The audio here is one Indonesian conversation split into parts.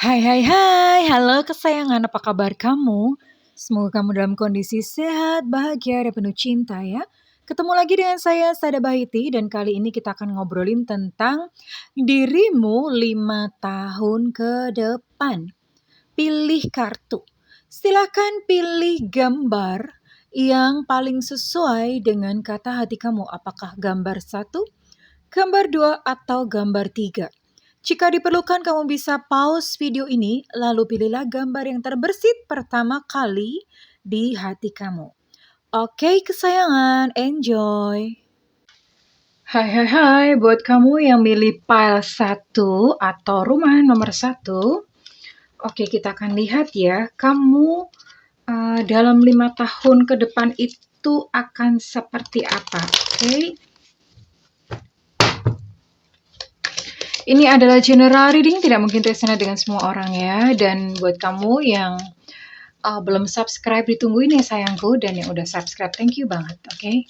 Hai hai hai, halo kesayangan, apa kabar kamu? Semoga kamu dalam kondisi sehat, bahagia, dan penuh cinta ya. Ketemu lagi dengan saya, Sada Bahiti, dan kali ini kita akan ngobrolin tentang dirimu 5 tahun ke depan. Pilih kartu. Silakan pilih gambar yang paling sesuai dengan kata hati kamu. Apakah gambar 1, gambar 2, atau gambar 3? Jika diperlukan, kamu bisa pause video ini, lalu pilihlah gambar yang terbersit pertama kali di hati kamu. Oke, kesayangan, enjoy! Hai hai hai, buat kamu yang milih file 1 atau rumah nomor 1, oke, kita akan lihat ya, kamu dalam 5 tahun ke depan itu akan seperti apa, oke? Ini adalah general reading, tidak mungkin terkena dengan semua orang ya. Dan buat kamu yang belum subscribe, ditungguin ya sayangku. Dan yang udah subscribe, thank you banget, oke?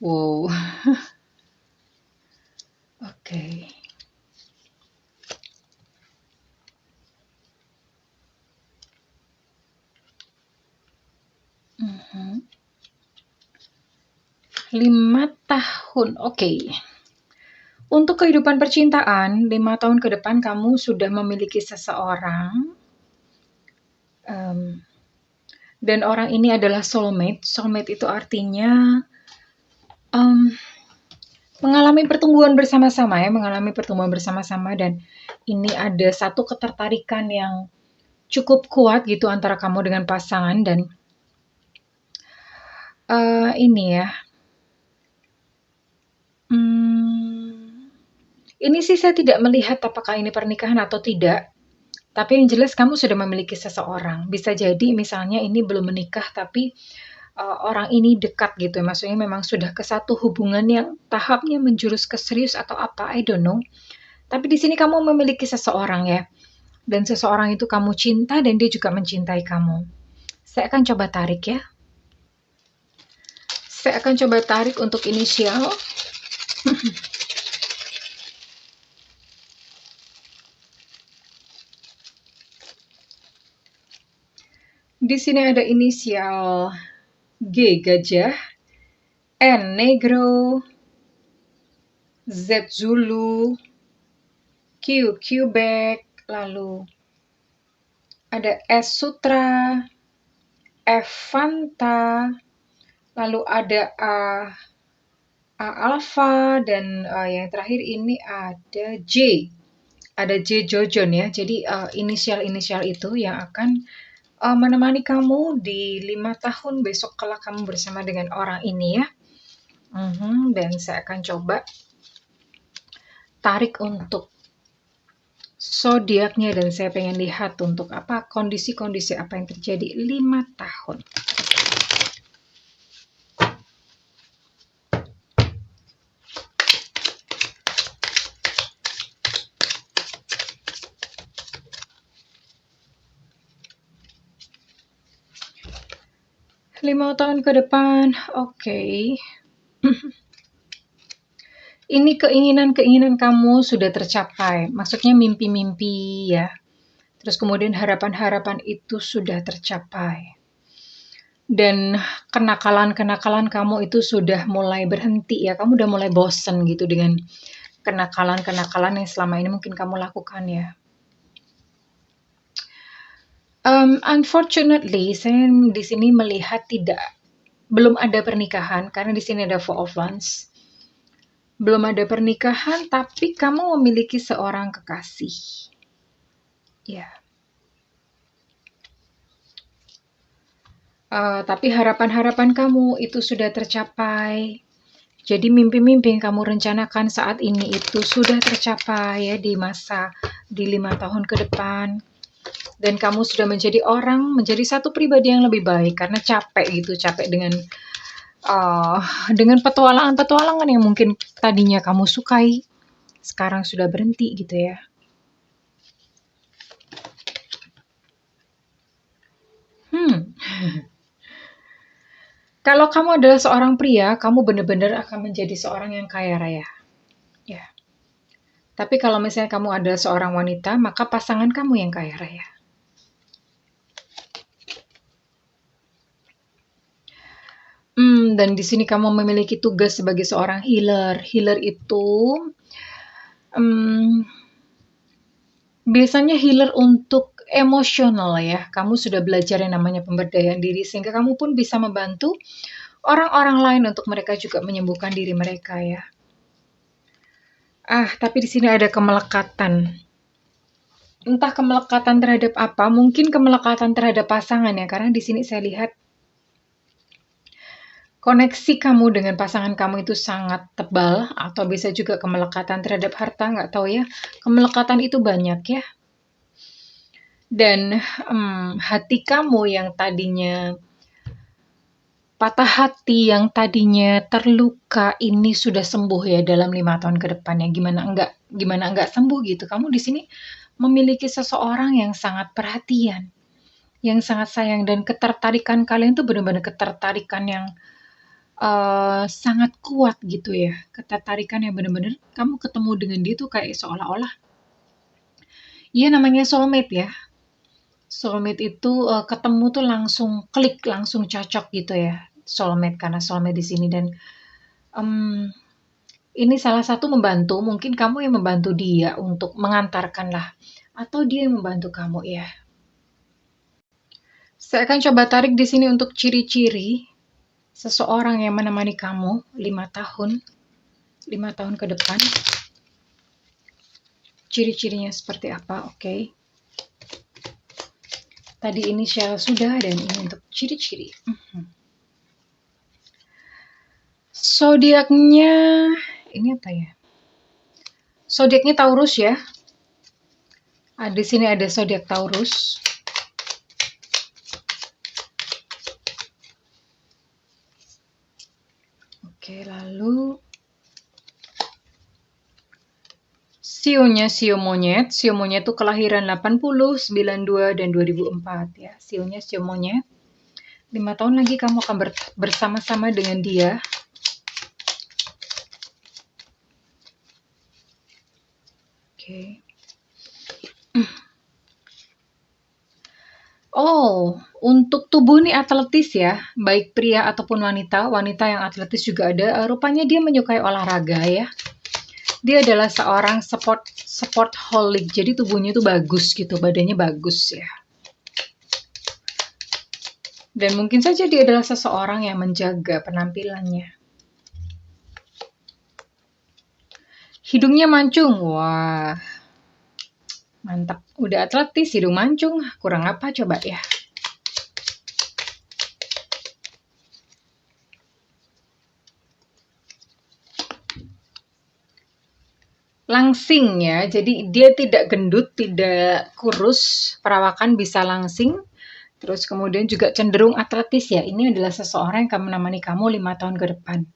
Wow. Oke. Mhm. 5 tahun, oke. Untuk kehidupan percintaan, 5 tahun ke depan kamu sudah memiliki seseorang. Dan orang ini adalah soulmate. Soulmate itu artinya mengalami pertumbuhan bersama-sama ya, mengalami pertumbuhan bersama-sama, dan ini ada satu ketertarikan yang cukup kuat gitu antara kamu dengan pasangan. Dan ini ya, ini sih saya tidak melihat apakah ini pernikahan atau tidak, tapi yang jelas kamu sudah memiliki seseorang. Bisa jadi misalnya ini belum menikah, tapi orang ini dekat gitu, maksudnya memang sudah ke satu hubungan yang tahapnya menjurus ke serius atau apa, I don't know. Tapi di sini kamu memiliki seseorang ya, dan seseorang itu kamu cinta dan dia juga mencintai kamu. Saya akan coba tarik ya. Saya akan coba tarik untuk inisial. Di sini ada inisial G gajah, N negro, Z Zulu, Q Quebec, lalu ada S Sutra, F Fanta, lalu ada A Alpha, dan yang terakhir ini ada J. Ada J Jojon ya. Jadi inisial-inisial itu yang akan menemani kamu di 5 tahun besok kala kamu bersama dengan orang ini ya. Dan saya akan coba tarik untuk zodiaknya, dan saya pengen lihat untuk apa kondisi-kondisi apa yang terjadi 5 tahun. Lima tahun ke depan, oke. Ini keinginan-keinginan kamu sudah tercapai, maksudnya mimpi-mimpi ya. Terus kemudian harapan-harapan itu sudah tercapai. Dan kenakalan-kenakalan kamu itu sudah mulai berhenti ya, kamu udah mulai bosen gitu dengan kenakalan-kenakalan yang selama ini mungkin kamu lakukan ya. Unfortunately, saya di sini melihat belum ada pernikahan, karena di sini ada Four of Wands. Belum ada pernikahan, tapi kamu memiliki seorang kekasih. Ya. Tapi harapan-harapan kamu itu sudah tercapai. Jadi mimpi-mimpi yang kamu rencanakan saat ini itu sudah tercapai ya di 5 tahun ke depan. Dan kamu sudah menjadi satu pribadi yang lebih baik karena capek dengan petualangan-petualangan yang mungkin tadinya kamu sukai, sekarang sudah berhenti gitu ya. Kalau kamu adalah seorang pria, kamu benar-benar akan menjadi seorang yang kaya raya. Ya. Tapi kalau misalnya kamu adalah seorang wanita, maka pasangan kamu yang kaya raya. Dan di sini kamu memiliki tugas sebagai seorang healer. Healer itu biasanya healer untuk emosional ya. Kamu sudah belajar yang namanya pemberdayaan diri sehingga kamu pun bisa membantu orang-orang lain untuk mereka juga menyembuhkan diri mereka ya. Tapi di sini ada kemelekatan. Entah kemelekatan terhadap apa, mungkin kemelekatan terhadap pasangan ya, karena di sini saya lihat koneksi kamu dengan pasangan kamu itu sangat tebal, atau bisa juga kemelekatan terhadap harta, nggak tahu ya. Kemelekatan itu banyak ya. Dan hati kamu yang tadinya patah hati, yang tadinya terluka, ini sudah sembuh ya dalam 5 tahun ke depan ya. Gimana enggak sembuh gitu. Kamu di sini memiliki seseorang yang sangat perhatian, yang sangat sayang, dan ketertarikan kalian tuh benar-benar ketertarikan yang sangat kuat gitu ya. Ketertarikan yang benar-benar kamu ketemu dengan dia tuh kayak seolah-olah ya namanya soulmate ya. Soulmate itu ketemu tuh langsung klik, langsung cocok gitu ya. Soulmate, karena soulmate di sini. Dan ini salah satu membantu, mungkin kamu yang membantu dia untuk mengantarkan lah, atau dia yang membantu kamu ya. Saya akan coba tarik di sini untuk ciri-ciri seseorang yang menemani kamu 5 tahun ke depan. Ciri-cirinya seperti apa? Oke. Tadi inisial sudah, dan ini untuk ciri-ciri. Zodiaknya ini apa ya? Zodiaknya Taurus ya. Di sini ada zodiak Taurus. Oke, lalu sionya sio monyet. Sio monyet itu kelahiran 80, 92, dan 2004 ya. Sionya sio monyet. 5 tahun lagi kamu akan bersama-sama dengan dia. Oke. Untuk tubuh nih atletis ya, baik pria ataupun wanita. Wanita yang atletis juga ada. Rupanya dia menyukai olahraga ya. Dia adalah seorang sportholic. Jadi tubuhnya tuh bagus gitu, badannya bagus ya. Dan mungkin saja dia adalah seseorang yang menjaga penampilannya. Hidungnya mancung. Wah, mantap. Udah atletis, hidung mancung. Kurang apa coba ya? Langsing ya. Jadi dia tidak gendut, tidak kurus. Perawakan bisa langsing. Terus kemudian juga cenderung atletis ya. Ini adalah seseorang yang menemani kamu 5 tahun ke depan.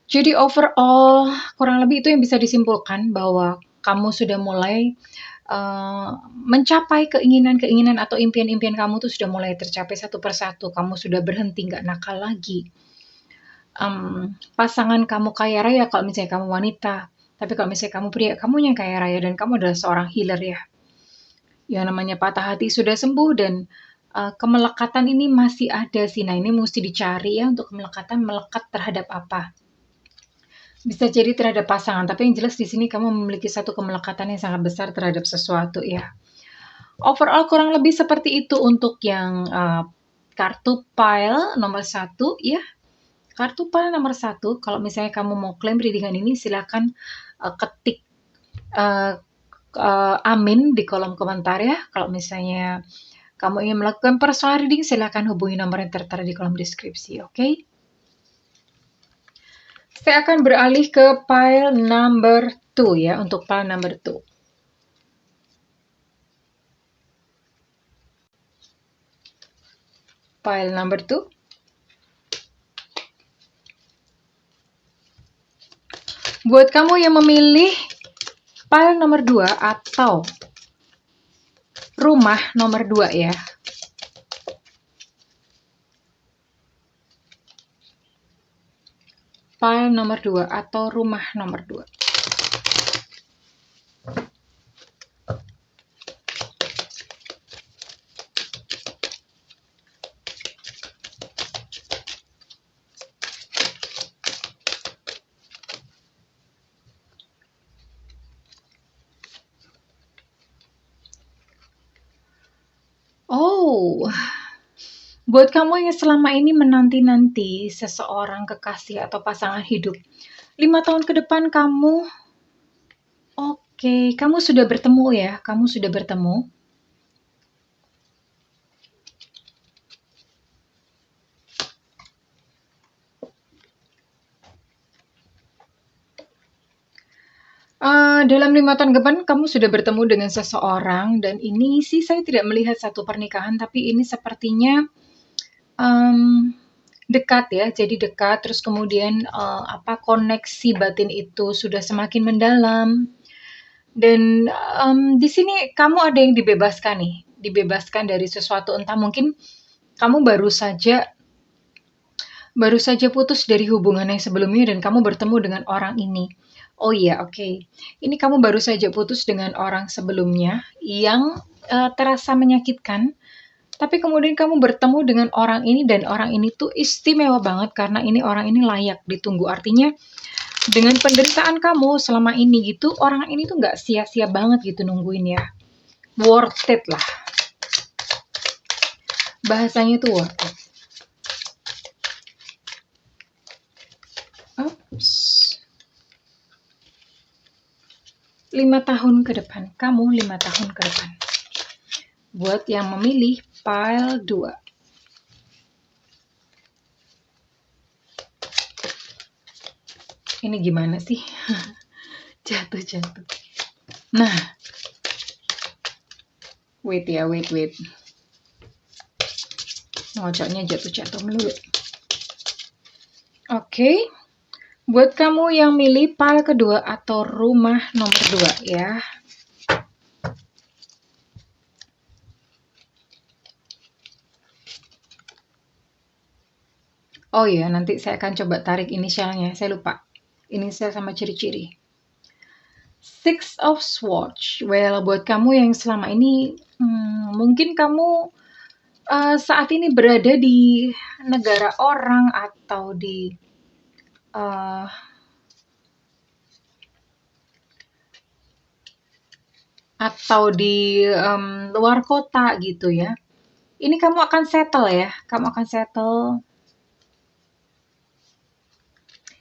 Jadi overall, kurang lebih itu yang bisa disimpulkan bahwa kamu sudah mulai mencapai keinginan-keinginan atau impian-impian kamu tuh sudah mulai tercapai satu persatu. Kamu sudah berhenti, nggak nakal lagi. Pasangan kamu kaya raya kalau misalnya kamu wanita. Tapi kalau misalnya kamu pria, kamu yang kaya raya dan kamu adalah seorang healer ya. Yang namanya patah hati sudah sembuh, dan kemelekatan ini masih ada sih. Nah, ini mesti dicari ya, untuk kemelekatan melekat terhadap apa. Bisa jadi terhadap pasangan, tapi yang jelas di sini kamu memiliki satu kemelekatan yang sangat besar terhadap sesuatu ya. Overall kurang lebih seperti itu untuk yang kartu pile nomor 1 ya. Kartu pile nomor 1, kalau misalnya kamu mau klaim readingan ini, silakan ketik amin di kolom komentar ya. Kalau misalnya kamu ingin melakukan personal reading, silakan hubungi nomor yang tertera di kolom deskripsi, oke? Saya akan beralih ke pile number 2 ya, untuk pile number 2. Pile number 2. Buat kamu yang memilih pile nomor 2 atau rumah nomor 2 ya. pile nomor 2 atau rumah nomor 2. Oh, buat kamu yang selama ini menanti-nanti seseorang kekasih atau pasangan hidup, 5 tahun ke depan kamu, kamu sudah bertemu ya, kamu sudah bertemu. Dalam 5 tahun ke depan kamu sudah bertemu dengan seseorang dan ini sih saya tidak melihat satu pernikahan, tapi ini sepertinya dekat ya, jadi dekat terus kemudian koneksi batin itu sudah semakin mendalam dan di sini kamu ada yang dibebaskan nih, dibebaskan dari sesuatu, entah mungkin kamu baru saja putus dari hubungan yang sebelumnya dan kamu bertemu dengan orang ini. Oh iya, oke. Ini kamu baru saja putus dengan orang sebelumnya yang terasa menyakitkan, tapi kemudian kamu bertemu dengan orang ini dan orang ini tuh istimewa banget karena ini orang ini layak ditunggu. Artinya dengan penderitaan kamu selama ini gitu, orang ini tuh nggak sia-sia banget gitu nungguin ya. Worth it lah. Bahasanya tuh worth it. Oops. 5 tahun ke depan, kamu 5 tahun ke depan. Buat yang memilih pile 2. Ini gimana sih? Jatuh. Nah. Wait. Ngocoknya jatuh melulu. Oke. Buat kamu yang milih pile kedua atau rumah nomor 2 ya. Oh iya, nanti saya akan coba tarik inisialnya. Saya lupa. Inisial sama ciri-ciri. Six of Swords. Well, buat kamu yang selama ini, mungkin kamu saat ini berada di negara orang atau di luar kota gitu ya. Ini kamu akan settle ya. Kamu akan settle.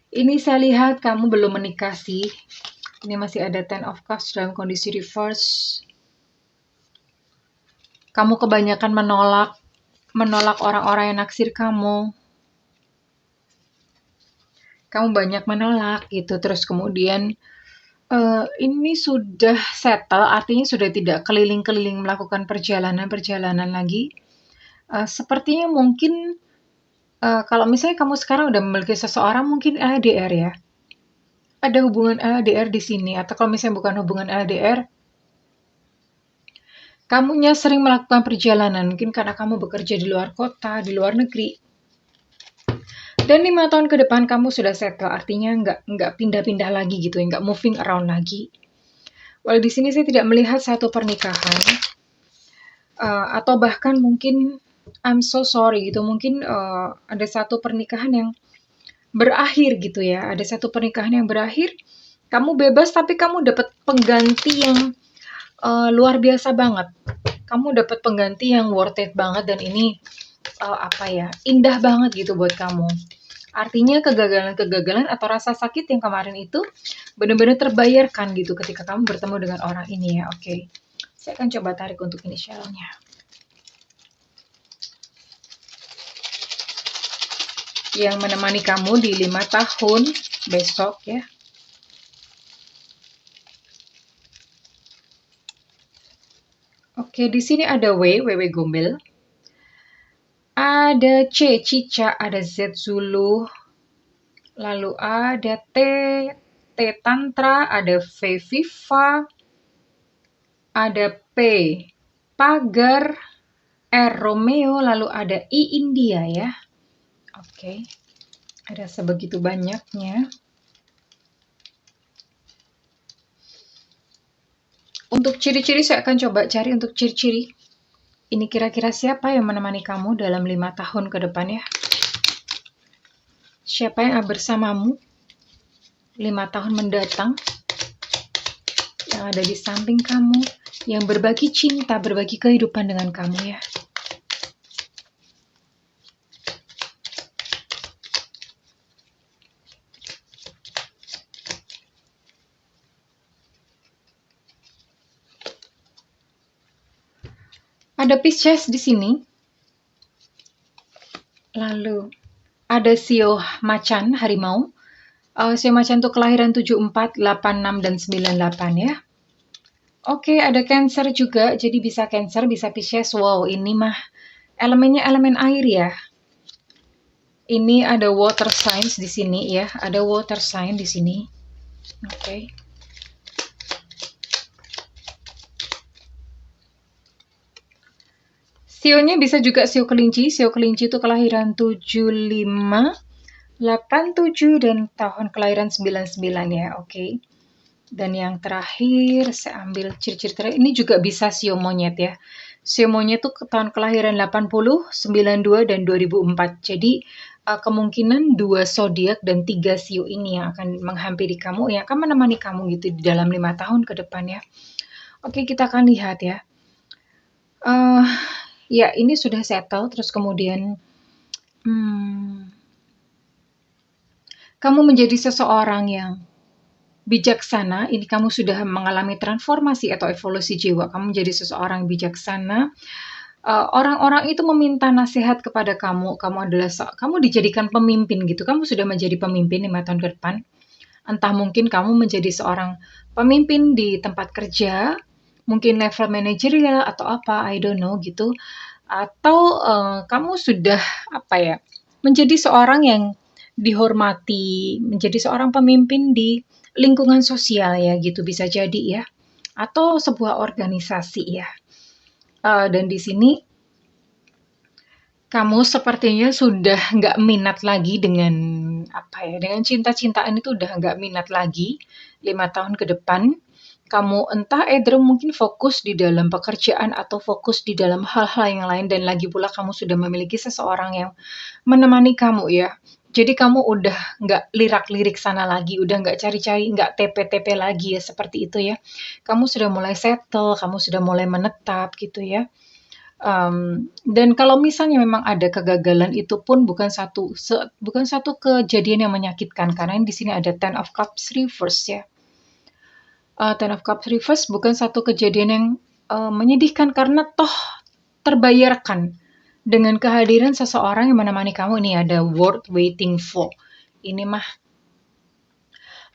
Ini saya lihat kamu belum menikah sih. Ini masih ada Ten of Cups dalam kondisi reverse. Kamu kebanyakan menolak orang-orang yang naksir kamu. Kamu banyak menolak gitu. Terus kemudian ini sudah settle, artinya sudah tidak keliling-keliling melakukan perjalanan lagi. Sepertinya mungkin kalau misalnya kamu sekarang udah memiliki seseorang, mungkin LDR ya. Ada hubungan LDR di sini, atau kalau misalnya bukan hubungan LDR, kamunya sering melakukan perjalanan, mungkin karena kamu bekerja di luar kota, di luar negeri. Dan 5 tahun ke depan kamu sudah settle, artinya nggak pindah-pindah lagi gitu, nggak moving around lagi. Well, di sini saya tidak melihat satu pernikahan, atau bahkan mungkin I'm so sorry gitu, mungkin ada satu pernikahan yang berakhir gitu ya, ada satu pernikahan yang berakhir, kamu bebas tapi kamu dapat pengganti yang luar biasa banget. Kamu dapat pengganti yang worth it banget dan ini indah banget gitu buat kamu. Artinya kegagalan atau rasa sakit yang kemarin itu benar-benar terbayarkan gitu ketika kamu bertemu dengan orang ini ya. Oke. Saya akan coba tarik untuk inisialnya. Yang menemani kamu di 5 tahun besok ya. Oke, di sini ada W gombel. Ada C, Cica, ada Z, Zulu. Lalu ada T Tantra, ada V, Viva. Ada P, Pagar, R, Romeo, lalu ada I, India ya. Oke. Ada sebegitu banyaknya. Untuk ciri-ciri saya akan coba cari untuk ciri-ciri. Ini kira-kira siapa yang menemani kamu dalam 5 tahun ke depan ya? Siapa yang bersamamu 5 tahun mendatang? Yang ada di samping kamu, yang berbagi cinta, berbagi kehidupan dengan kamu ya. Ada Pisces di sini. Lalu ada Sio Macan, harimau. Sio Macan itu kelahiran 74, 86, dan 98 ya. Oke, ada Cancer juga. Jadi bisa Cancer, bisa Pisces. Wow, ini mah elemennya elemen air ya. Ini ada water signs di sini ya. Ada water sign di sini. Oke. Sionya bisa juga sio kelinci. Sio kelinci itu kelahiran 75, 87, dan tahun kelahiran 99 ya. Oke. Dan yang terakhir, saya ambil ciri-ciri terakhir. Ini juga bisa sio monyet ya. Sio monyet itu tahun kelahiran 80, 92, dan 2004. Jadi kemungkinan 2 zodiak dan 3 sio ini yang akan menghampiri kamu, yang akan menemani kamu gitu di dalam 5 tahun ke depan ya. Oke, kita akan lihat ya. Ya, ini sudah settle, terus kemudian kamu menjadi seseorang yang bijaksana. Ini kamu sudah mengalami transformasi atau evolusi jiwa. Kamu menjadi seseorang bijaksana. Orang-orang itu meminta nasihat kepada kamu. Kamu dijadikan pemimpin gitu. Kamu sudah menjadi pemimpin 5 tahun ke depan. Entah mungkin kamu menjadi seorang pemimpin di tempat kerja, mungkin level manajerial atau apa, I don't know gitu. Atau kamu sudah menjadi seorang yang dihormati, menjadi seorang pemimpin di lingkungan sosial ya gitu, bisa jadi ya. Atau sebuah organisasi ya. Dan di sini kamu sepertinya sudah nggak minat lagi dengan dengan cinta-cintaan itu udah nggak minat lagi 5 tahun ke depan. Kamu entah mungkin fokus di dalam pekerjaan atau fokus di dalam hal-hal yang lain, dan lagi pula kamu sudah memiliki seseorang yang menemani kamu ya. Jadi kamu udah nggak lirak-lirik sana lagi, udah nggak cari-cari, nggak TP-TP lagi ya, seperti itu ya. Kamu sudah mulai settle, kamu sudah mulai menetap gitu ya. Dan kalau misalnya memang ada kegagalan, itu pun bukan satu kejadian yang menyakitkan, karena di sini ada Ten of Cups reverse ya. Ten of Cups reverse bukan satu kejadian yang menyedihkan, karena toh terbayarkan dengan kehadiran seseorang yang menemani kamu. Ini ada worth waiting for. Ini mah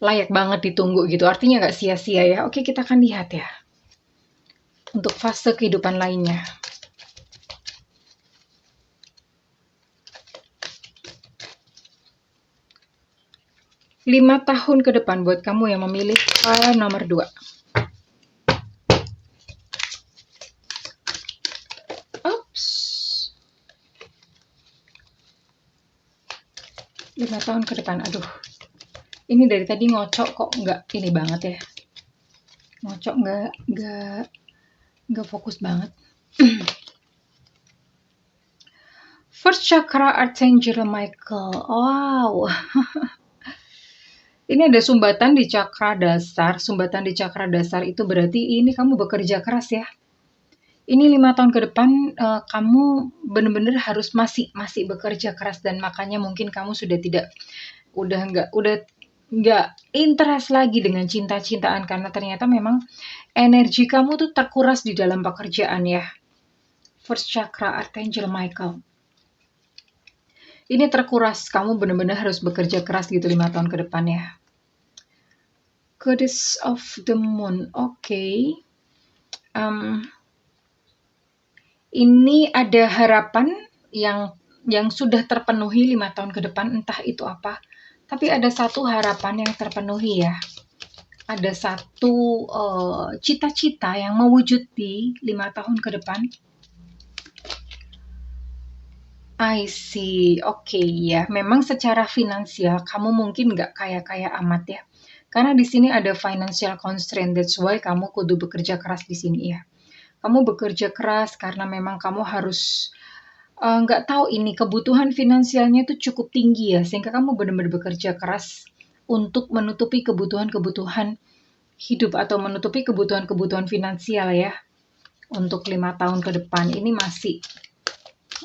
layak banget ditunggu gitu. Artinya nggak sia-sia ya. Oke, kita akan lihat ya. Untuk fase kehidupan lainnya. Lima tahun ke depan buat kamu yang memilih file nomor 2. Oops. 5 tahun ke depan. Aduh. Ini dari tadi ngocok kok nggak ini banget ya. Ngocok nggak fokus banget. First chakra Archangel Michael. Wow. Ini ada sumbatan di cakra dasar. Sumbatan di cakra dasar itu berarti ini kamu bekerja keras ya. Ini 5 tahun ke depan kamu benar-benar harus masih bekerja keras, dan makanya mungkin kamu sudah nggak interest lagi dengan cinta-cintaan, karena ternyata memang energi kamu tuh terkuras di dalam pekerjaan ya. First chakra Archangel Michael. Ini terkuras, kamu benar-benar harus bekerja keras gitu 5 tahun ke depan ya. Goddess of the Moon, oke. Ini ada harapan yang sudah terpenuhi 5 tahun ke depan, entah itu apa. Tapi ada satu harapan yang terpenuhi ya. Ada satu cita-cita yang mewujud di 5 tahun ke depan. I see. Oke, ya. Memang secara finansial kamu mungkin nggak kaya-kaya amat ya. Karena di sini ada financial constraint, that's why kamu kudu bekerja keras di sini ya. Kamu bekerja keras karena memang kamu harus nggak tahu ini kebutuhan finansialnya itu cukup tinggi ya, sehingga kamu benar-benar bekerja keras untuk menutupi kebutuhan-kebutuhan hidup atau menutupi kebutuhan-kebutuhan finansial ya. Untuk 5 tahun ke depan ini masih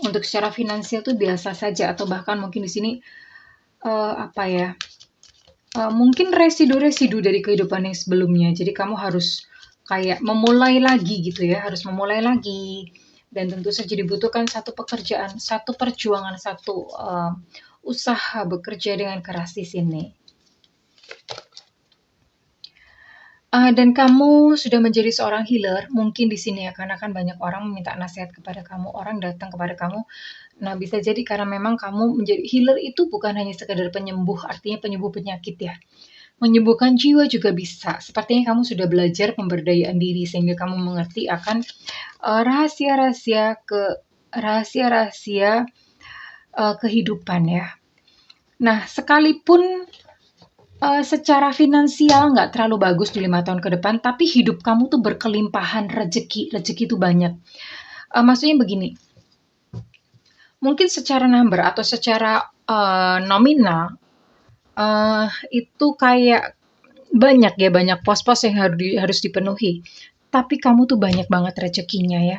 untuk secara finansial tuh biasa saja atau bahkan mungkin di sini apa ya? Mungkin residu-residu dari kehidupan yang sebelumnya. Jadi kamu harus kayak memulai lagi gitu ya, harus memulai lagi. Dan tentu saja dibutuhkan satu pekerjaan, satu perjuangan, satu usaha bekerja dengan keras di sini. Dan kamu sudah menjadi seorang healer, mungkin di sini ya, karena kan banyak orang meminta nasihat kepada kamu, orang datang kepada kamu. Nah, bisa jadi karena memang kamu menjadi healer itu bukan hanya sekadar penyembuh, artinya penyembuh penyakit ya. Menyembuhkan jiwa juga bisa. Sepertinya kamu sudah belajar pemberdayaan diri sehingga kamu mengerti akan rahasia-rahasia kehidupan ya. Nah, sekalipun secara finansial nggak terlalu bagus di 5 tahun ke depan, tapi hidup kamu tuh berkelimpahan rezeki itu banyak. Maksudnya begini, mungkin secara number atau secara nominal itu kayak banyak pos-pos yang harus dipenuhi. Tapi kamu tuh banyak banget rezekinya ya.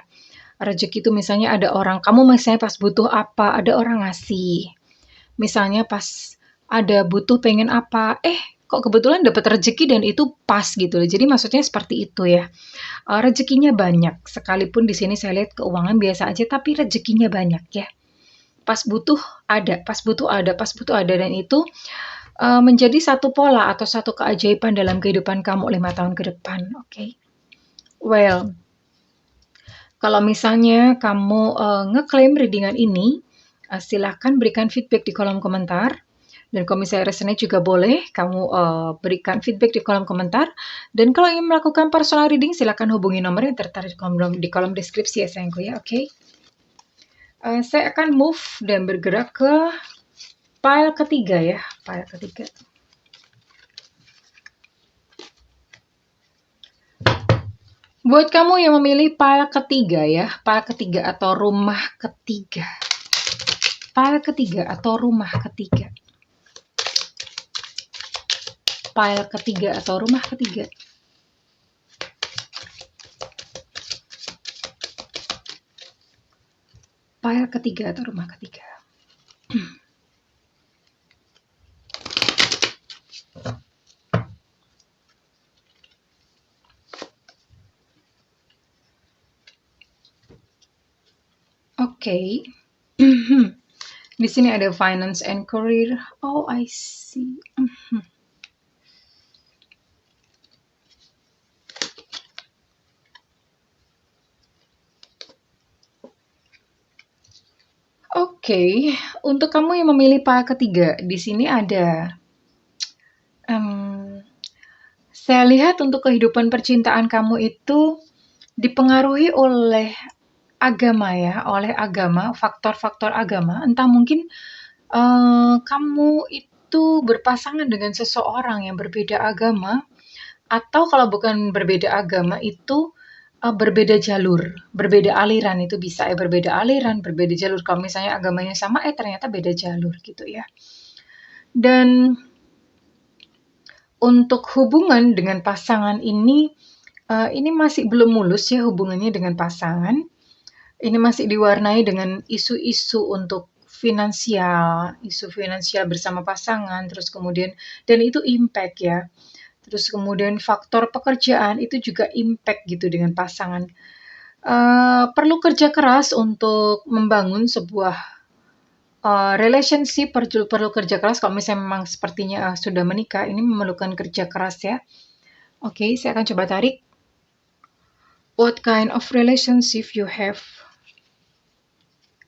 Rezeki itu misalnya ada orang, kamu misalnya pas butuh apa, ada orang ngasih. Misalnya pas ada butuh pengen apa, kok kebetulan dapat rezeki dan itu pas gitu. Jadi maksudnya seperti itu ya. Rezekinya banyak, sekalipun di sini saya lihat keuangan biasa aja, tapi rezekinya banyak ya. Pas butuh ada, pas butuh ada, pas butuh ada, dan itu menjadi satu pola atau satu keajaiban dalam kehidupan kamu 5 tahun ke depan. Oke. Well, kalau misalnya kamu ngeklaim readingan ini, silahkan berikan feedback di kolom komentar. Dan kalau misalnya resonate juga boleh kamu berikan feedback di kolom komentar. Dan kalau ingin melakukan personal reading, silahkan hubungi nomor yang tertera di kolom deskripsi ya sayangku ya, oke? Saya akan move dan bergerak ke pile ketiga ya, pile ketiga. Buat kamu yang memilih pile ketiga ya, pile ketiga atau rumah ketiga. Pile ketiga atau rumah ketiga. Pile ketiga atau rumah ketiga. Pile ketiga atau rumah ketiga. Oke. Di sini ada finance and career. Oh, I see. Oke, untuk kamu yang memilih pile ketiga, di sini ada saya lihat untuk kehidupan percintaan kamu itu dipengaruhi oleh agama ya, oleh agama, faktor-faktor agama. Entah mungkin kamu itu berpasangan dengan seseorang yang berbeda agama, atau kalau bukan berbeda agama itu berbeda jalur, berbeda aliran, itu bisa ya, berbeda aliran, berbeda jalur. Kalau misalnya agamanya sama, ternyata beda jalur gitu ya. Dan untuk hubungan dengan pasangan ini masih belum mulus ya hubungannya dengan pasangan. Ini masih diwarnai dengan isu-isu untuk isu finansial bersama pasangan, terus kemudian, dan itu impact ya. Terus kemudian faktor pekerjaan itu juga impact gitu dengan pasangan. Perlu kerja keras untuk membangun sebuah relationship, perlu kerja keras. Kalau misalnya memang sepertinya sudah menikah, ini memerlukan kerja keras ya. Oke, saya akan coba tarik. What kind of relationship you have?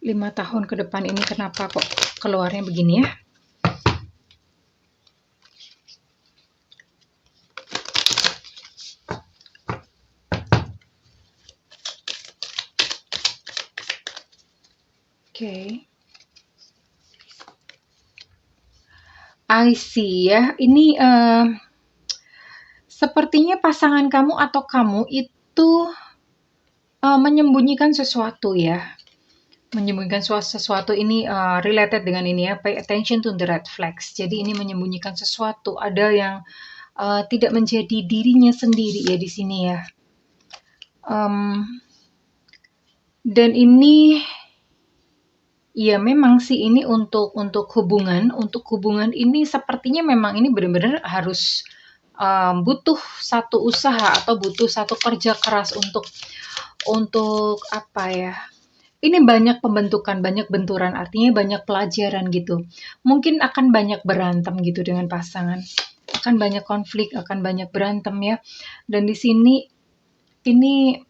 5 tahun ke depan ini kenapa kok keluarnya begini ya? Oke. I see ya. Ini sepertinya pasangan kamu atau kamu itu menyembunyikan sesuatu ya. Menyembunyikan sesuatu ini related dengan ini ya. Pay attention to the red flags. Jadi ini menyembunyikan sesuatu. Ada yang tidak menjadi dirinya sendiri ya di sini ya. Dan ini ya memang sih ini untuk hubungan ini sepertinya memang ini benar-benar harus butuh satu usaha atau butuh satu kerja keras untuk apa ya? Ini banyak pembentukan, banyak benturan, artinya banyak pelajaran gitu. Mungkin akan banyak berantem gitu dengan pasangan. Akan banyak konflik, akan banyak berantem ya. Dan di sini ini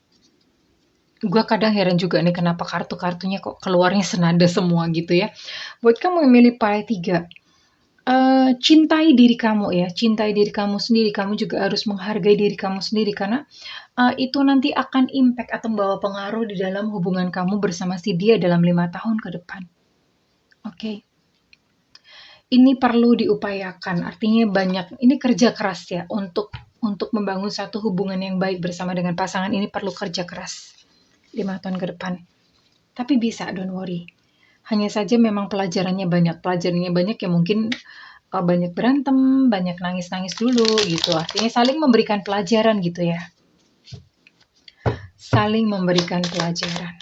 gue kadang heran juga nih kenapa kartu-kartunya kok keluarnya senada semua gitu ya. Buat kamu yang milih pile 3, cintai diri kamu ya, cintai diri kamu sendiri. Kamu juga harus menghargai diri kamu sendiri karena itu nanti akan impact atau membawa pengaruh di dalam hubungan kamu bersama si dia dalam 5 tahun ke depan. Oke. Ini perlu diupayakan, artinya banyak, ini kerja keras ya untuk membangun satu hubungan yang baik bersama dengan pasangan ini perlu kerja keras 5 tahun ke depan. Tapi bisa, don't worry. Hanya saja memang pelajarannya banyak ya mungkin banyak berantem, banyak nangis-nangis dulu gitu. Artinya saling memberikan pelajaran gitu ya. Saling memberikan pelajaran.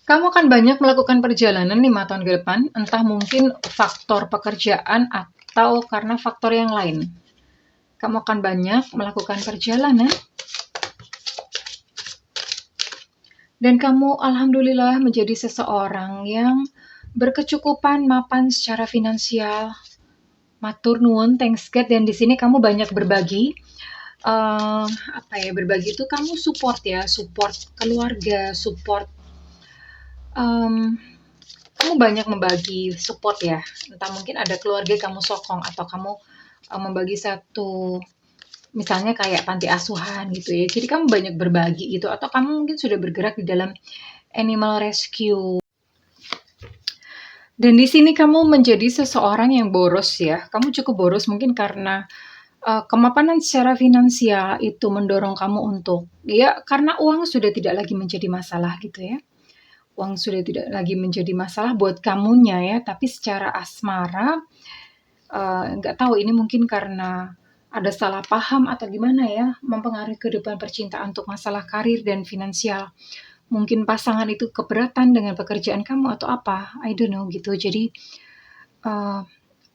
Kamu akan banyak melakukan perjalanan 5 tahun ke depan, entah mungkin faktor pekerjaan atau karena faktor yang lain. Kamu akan banyak melakukan perjalanan dan kamu alhamdulillah menjadi seseorang yang berkecukupan, mapan secara finansial. Matur nuwun, thanks God. Dan di sini kamu banyak berbagi. Berbagi itu kamu support ya, support keluarga, support kamu banyak membagi support ya. Entah mungkin ada keluarga kamu sokong atau kamu membagi satu, misalnya kayak panti asuhan gitu ya. Jadi kamu banyak berbagi gitu atau kamu mungkin sudah bergerak di dalam animal rescue. Dan di sini kamu menjadi seseorang yang boros ya. Kamu cukup boros mungkin karena kemapanan secara finansial itu mendorong kamu untuk ya karena uang sudah tidak lagi menjadi masalah gitu ya. Uang sudah tidak lagi menjadi masalah buat kamunya ya, tapi secara asmara nggak tahu ini mungkin karena ada salah paham atau gimana ya, mempengaruhi kehidupan percintaan untuk masalah karir dan finansial. Mungkin pasangan itu keberatan dengan pekerjaan kamu atau apa, I don't know gitu. Jadi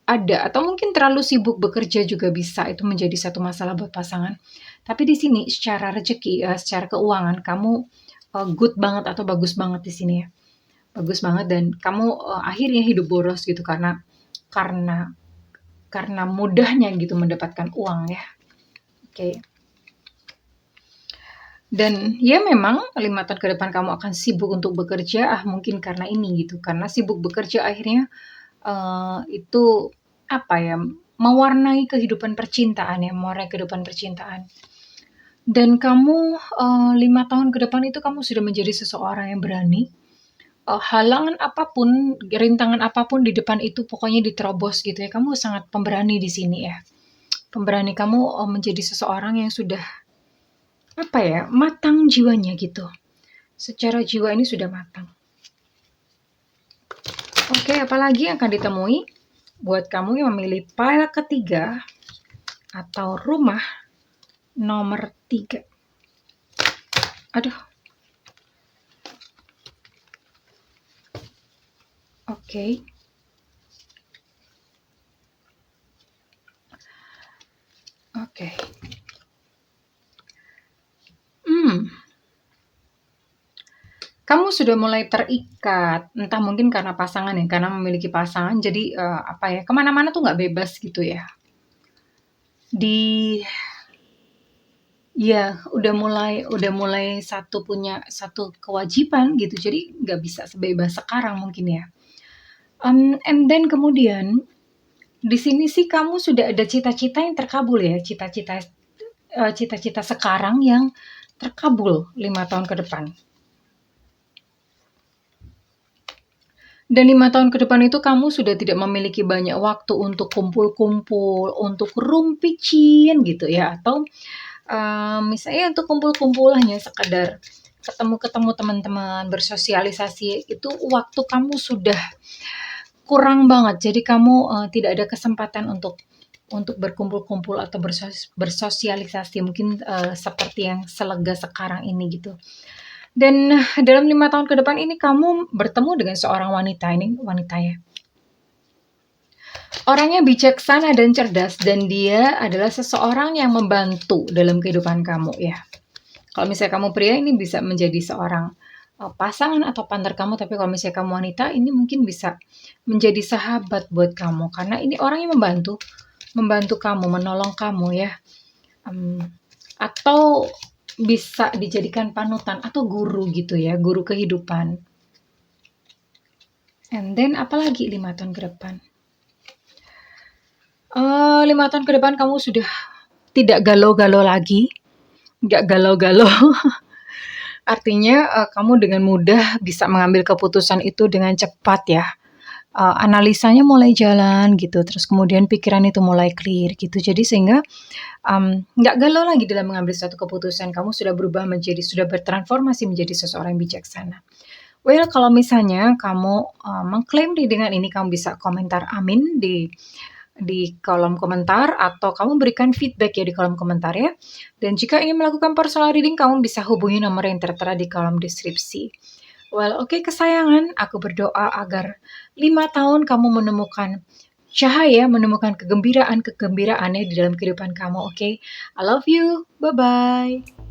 ada atau mungkin terlalu sibuk bekerja juga bisa itu menjadi satu masalah buat pasangan. Tapi di sini secara rezeki, secara keuangan kamu good banget atau bagus banget di sini ya. Bagus banget dan kamu akhirnya hidup boros gitu karena mudahnya gitu mendapatkan uang ya. Oke. Dan ya memang 5 tahun ke depan kamu akan sibuk untuk bekerja, mungkin karena ini gitu, karena sibuk bekerja akhirnya itu apa ya, mewarnai kehidupan percintaan ya, mewarnai kehidupan percintaan. Dan kamu 5 tahun ke depan itu kamu sudah menjadi seseorang yang berani. Halangan apapun, rintangan apapun di depan itu pokoknya diterobos gitu ya. Kamu sangat pemberani di sini ya. Pemberani kamu menjadi seseorang yang sudah apa ya, matang jiwanya gitu. Secara jiwa ini sudah matang. Oke, apalagi yang akan ditemui buat kamu yang memilih pile ketiga atau rumah nomor 3. Aduh. Oke. Oke. Kamu sudah mulai terikat, entah mungkin karena pasangan ya, karena memiliki pasangan jadi kemana-mana tuh nggak bebas gitu ya. Udah mulai punya satu kewajiban gitu, jadi nggak bisa sebebas sekarang mungkin ya. And then kemudian di sini sih kamu sudah ada cita-cita yang terkabul ya, cita-cita cita-cita sekarang yang terkabul 5 tahun ke depan. Dan 5 tahun ke depan itu kamu sudah tidak memiliki banyak waktu untuk kumpul-kumpul, untuk rumpicin gitu ya, atau misalnya untuk kumpul-kumpul hanya sekedar ketemu-ketemu teman-teman, bersosialisasi, itu waktu kamu sudah kurang banget. Jadi kamu tidak ada kesempatan untuk berkumpul-kumpul atau bersosialisasi mungkin seperti yang selega sekarang ini gitu. Dan dalam 5 tahun ke depan ini kamu bertemu dengan seorang wanita, ini wanita ya. Orangnya bijaksana dan cerdas dan dia adalah seseorang yang membantu dalam kehidupan kamu ya. Kalau misalnya kamu pria ini bisa menjadi seorang pasangan atau partner kamu, tapi kalau misalnya kamu wanita ini mungkin bisa menjadi sahabat buat kamu karena ini orang yang membantu kamu, menolong kamu ya. Atau bisa dijadikan panutan atau guru gitu ya, guru kehidupan. And then apalagi 5 tahun ke depan? 5 tahun ke depan kamu sudah tidak galau-galau lagi, nggak galau-galau. Artinya kamu dengan mudah bisa mengambil keputusan itu dengan cepat ya. Analisanya mulai jalan gitu, terus kemudian pikiran itu mulai clear gitu. Jadi sehingga nggak galau lagi dalam mengambil suatu keputusan. Kamu sudah sudah bertransformasi menjadi seseorang yang bijaksana. Well, kalau misalnya kamu mengklaim dengan ini, kamu bisa komentar amin di kolom komentar atau kamu berikan feedback ya di kolom komentar ya. Dan jika ingin melakukan personal reading, kamu bisa hubungi nomor yang tertera di kolom deskripsi. Well, oke kesayangan, aku berdoa agar 5 tahun kamu menemukan cahaya, menemukan kegembiraan-kegembiraannya di dalam kehidupan kamu, oke? I love you, bye-bye.